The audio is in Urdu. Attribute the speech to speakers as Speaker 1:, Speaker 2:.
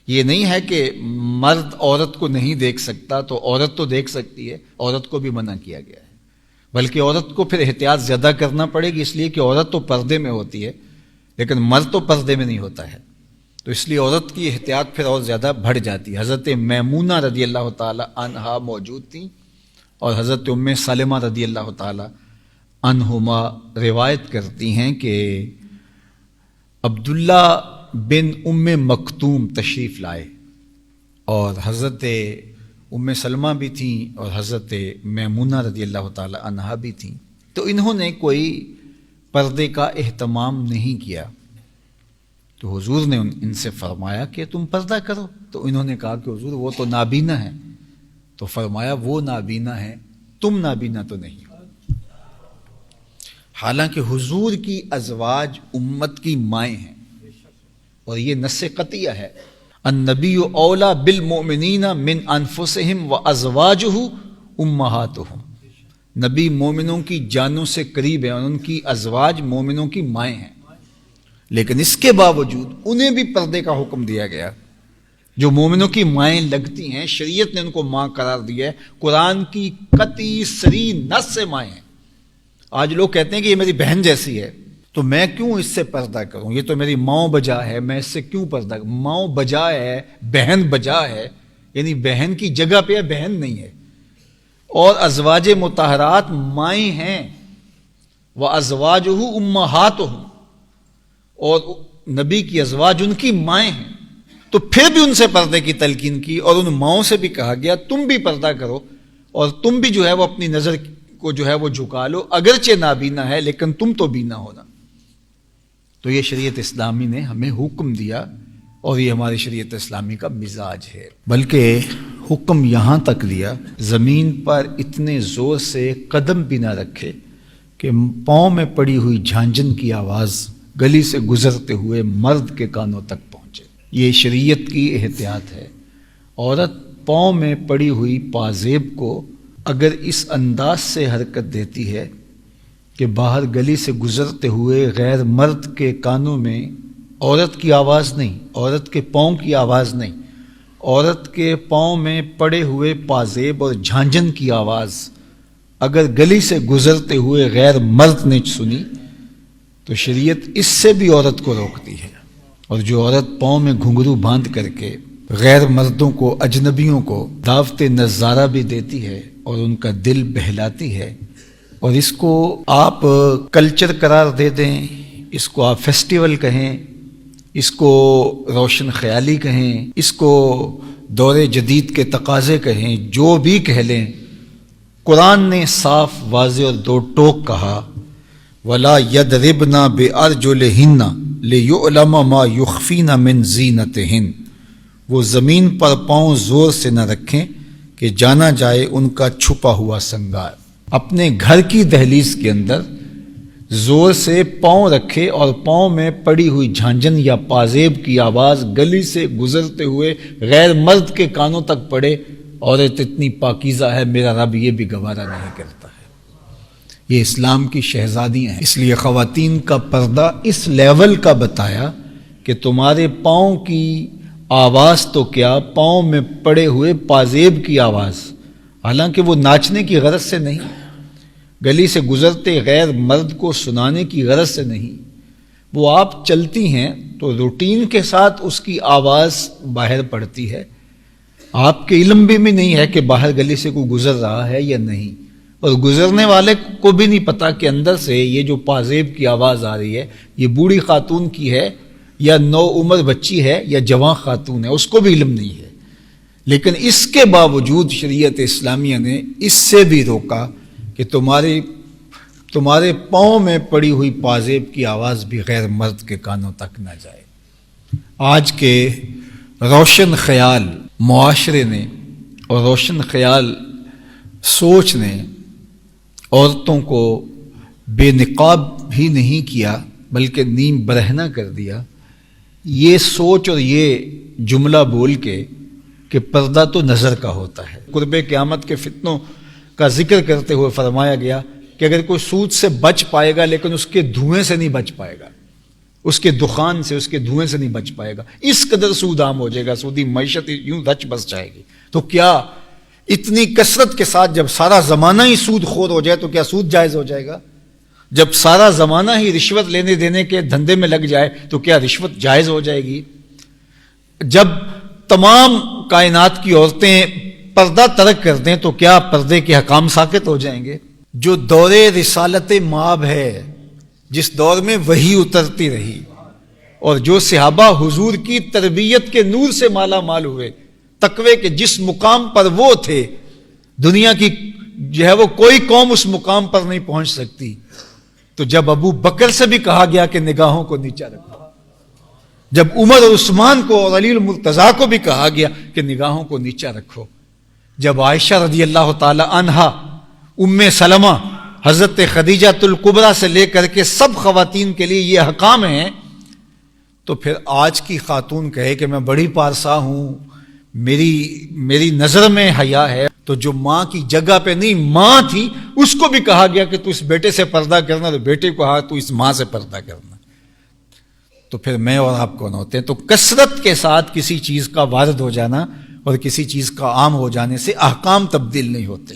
Speaker 1: یہ نہیں ہے کہ مرد عورت کو نہیں دیکھ سکتا تو عورت تو دیکھ سکتی ہے، عورت کو بھی منع کیا گیا ہے، بلکہ عورت کو پھر احتیاط زیادہ کرنا پڑے گی، اس لیے کہ عورت تو پردے میں ہوتی ہے لیکن مرد تو پردے میں نہیں ہوتا ہے، تو اس لیے عورت کی احتیاط پھر اور زیادہ بڑھ جاتی ہے۔ حضرت میمونہ رضی اللہ تعالی عنہا موجود تھیں اور حضرت ام سلمہ رضی اللہ تعالی عنہما روایت کرتی ہیں کہ عبداللہ بن ام مکتوم تشریف لائے اور حضرت ام سلمہ بھی تھیں اور حضرت میمونہ رضی اللہ تعالی عنہا بھی تھیں، تو انہوں نے کوئی پردے کا اہتمام نہیں کیا، تو حضور نے ان سے فرمایا کہ تم پردہ کرو، تو انہوں نے کہا کہ حضور وہ تو نابینا ہے، تو فرمایا وہ نابینا ہے، تم نابینا تو نہیں ہو۔ حالانکہ حضور کی ازواج امت کی مائیں ہیں اور یہ نص قطعیہ ہے، النبی اولا بالمؤمنین من انفسہم وازواجہ امہاتہم، نبی مومنوں کی جانوں سے قریب ہیں اور ان کی ازواج مومنوں کی مائیں ہیں، لیکن اس کے باوجود انہیں بھی پردے کا حکم دیا گیا۔ جو مومنوں کی مائیں لگتی ہیں شریعت نے ان کو ماں قرار دیا ہے، قرآن کی قطعی صریح نص سے مائیں ہیں۔ آج لوگ کہتے ہیں کہ یہ میری بہن جیسی ہے تو میں کیوں اس سے پردہ کروں، یہ تو میری ماں بجا ہے، میں اس سے کیوں پردہ کروں؟ ماں بجا ہے، بہن بجا ہے، یعنی بہن کی جگہ پہ ہے، بہن نہیں ہے، اور ازواج مطہرات مائیں ہیں، وازواجہ امہاتہم، اور نبی کی ازواج ان کی مائیں ہیں، تو پھر بھی ان سے پردے کی تلقین کی اور ان ماؤں سے بھی کہا گیا تم بھی پردہ کرو اور تم بھی جو ہے وہ اپنی نظر کو جو ہے وہ جھکا لو، اگرچہ نابینا ہے لیکن تم تو بینا ہونا۔ تو یہ شریعت اسلامی نے ہمیں حکم دیا اور یہ ہماری شریعت اسلامی کا مزاج ہے، بلکہ حکم یہاں تک دیا زمین پر اتنے زور سے قدم بھی نہ رکھے کہ پاؤں میں پڑی ہوئی جھانجھن کی آواز گلی سے گزرتے ہوئے مرد کے کانوں تک پہنچے۔ یہ شریعت کی احتیاط ہے۔ عورت پاؤں میں پڑی ہوئی پازیب کو اگر اس انداز سے حرکت دیتی ہے کہ باہر گلی سے گزرتے ہوئے غیر مرد کے کانوں میں عورت کی آواز نہیں، عورت کے پاؤں کی آواز نہیں، عورت کے پاؤں میں پڑے ہوئے پازیب اور جھانجھن کی آواز اگر گلی سے گزرتے ہوئے غیر مرد نے سنی تو شریعت اس سے بھی عورت کو روکتی ہے۔ اور جو عورت پاؤں میں گھنگرو باندھ کر کے غیر مردوں کو، اجنبیوں کو دعوت نظارہ بھی دیتی ہے اور ان کا دل بہلاتی ہے، اور اس کو آپ کلچر قرار دے دیں، اس کو آپ فیسٹیول کہیں، اس کو روشن خیالی کہیں، اس کو دور جدید کے تقاضے کہیں، جو بھی کہہ لیں، قرآن نے صاف واضح اور دو ٹوک کہا وَلَا يَضْرِبْنَ بِأَرْجُلِهِنَّ لِيُعْلَمَ مَا يُخْفِينَ مِنْ زِينَتِهِنَّ، وہ زمین پر پاؤں زور سے نہ رکھیں کہ جانا جائے ان کا چھپا ہوا سنگار۔ اپنے گھر کی دہلیز کے اندر زور سے پاؤں رکھے اور پاؤں میں پڑی ہوئی جھانجھن یا پازیب کی آواز گلی سے گزرتے ہوئے غیر مرد کے کانوں تک پڑے، عورت اتنی پاکیزہ ہے میرا رب یہ بھی گوارا نہیں کرتا ہے۔ یہ اسلام کی شہزادیاں ہیں، اس لیے خواتین کا پردہ اس لیول کا بتایا کہ تمہارے پاؤں کی آواز تو کیا، پاؤں میں پڑے ہوئے پازیب کی آواز، حالانکہ وہ ناچنے کی غرض سے نہیں، گلی سے گزرتے غیر مرد کو سنانے کی غرض سے نہیں، وہ آپ چلتی ہیں تو روٹین کے ساتھ اس کی آواز باہر پڑتی ہے، آپ کے علم بھی نہیں ہے کہ باہر گلی سے کوئی گزر رہا ہے یا نہیں، اور گزرنے والے کو بھی نہیں پتا کہ اندر سے یہ جو پازیب کی آواز آ رہی ہے یہ بوڑھی خاتون کی ہے یا نو عمر بچی ہے یا جوان خاتون ہے، اس کو بھی علم نہیں ہے، لیکن اس کے باوجود شریعت اسلامیہ نے اس سے بھی روکا کہ تمہارے پاؤں میں پڑی ہوئی پازیب کی آواز بھی غیر مرد کے کانوں تک نہ جائے۔ آج کے روشن خیال معاشرے نے اور روشن خیال سوچ نے عورتوں کو بے نقاب بھی نہیں کیا بلکہ نیم برہنہ کر دیا، یہ سوچ اور یہ جملہ بول کے کہ پردہ تو نظر کا ہوتا ہے۔ قرب قیامت کے فتنوں کا ذکر کرتے ہوئے فرمایا گیا کہ اگر کوئی سود سے بچ پائے گا لیکن اس کے دھوئیں سے نہیں بچ پائے گا، اس کے دخان سے، اس کے دھوئیں سے نہیں بچ پائے گا، اس قدر سود عام ہو جائے گا، سودی معیشت یوں رچ بس جائے گی۔ تو کیا اتنی کثرت کے ساتھ جب سارا زمانہ ہی سود خور ہو جائے تو کیا سود جائز ہو جائے گا؟ جب سارا زمانہ ہی رشوت لینے دینے کے دھندے میں لگ جائے تو کیا رشوت جائز ہو جائے گی؟ جب تمام کائنات کی عورتیں پردہ ترک کر دیں تو کیا پردے کے حکام ساقط ہو جائیں گے؟ جو دور رسالت مآب ہے، جس دور میں وحی اترتی رہی اور جو صحابہ حضور کی تربیت کے نور سے مالا مال ہوئے، تقوی کے جس مقام پر وہ تھے، دنیا کی جو ہے وہ کوئی قوم اس مقام پر نہیں پہنچ سکتی، تو جب ابو بکر سے بھی کہا گیا کہ نگاہوں کو نیچا رکھو، جب عمر اور عثمان کو اور علی المرتضیٰ کو بھی کہا گیا کہ نگاہوں کو نیچا رکھو، جب عائشہ رضی اللہ تعالی عنہا، ام سلمہ، حضرت خدیجہ الکبریٰ سے لے کر کے سب خواتین کے لیے یہ احکام ہیں، تو پھر آج کی خاتون کہے کہ میں بڑی پارسا ہوں، میری نظر میں حیا ہے، تو جو ماں کی جگہ پہ نہیں ماں تھی اس کو بھی کہا گیا کہ تو اس بیٹے سے پردہ کرنا، تو بیٹے کو کہا تو اس ماں سے پردہ کرنا، تو پھر میں اور آپ کون ہوتے ہیں؟ تو کثرت کے ساتھ کسی چیز کا وارد ہو جانا اور کسی چیز کا عام ہو جانے سے احکام تبدیل نہیں ہوتے۔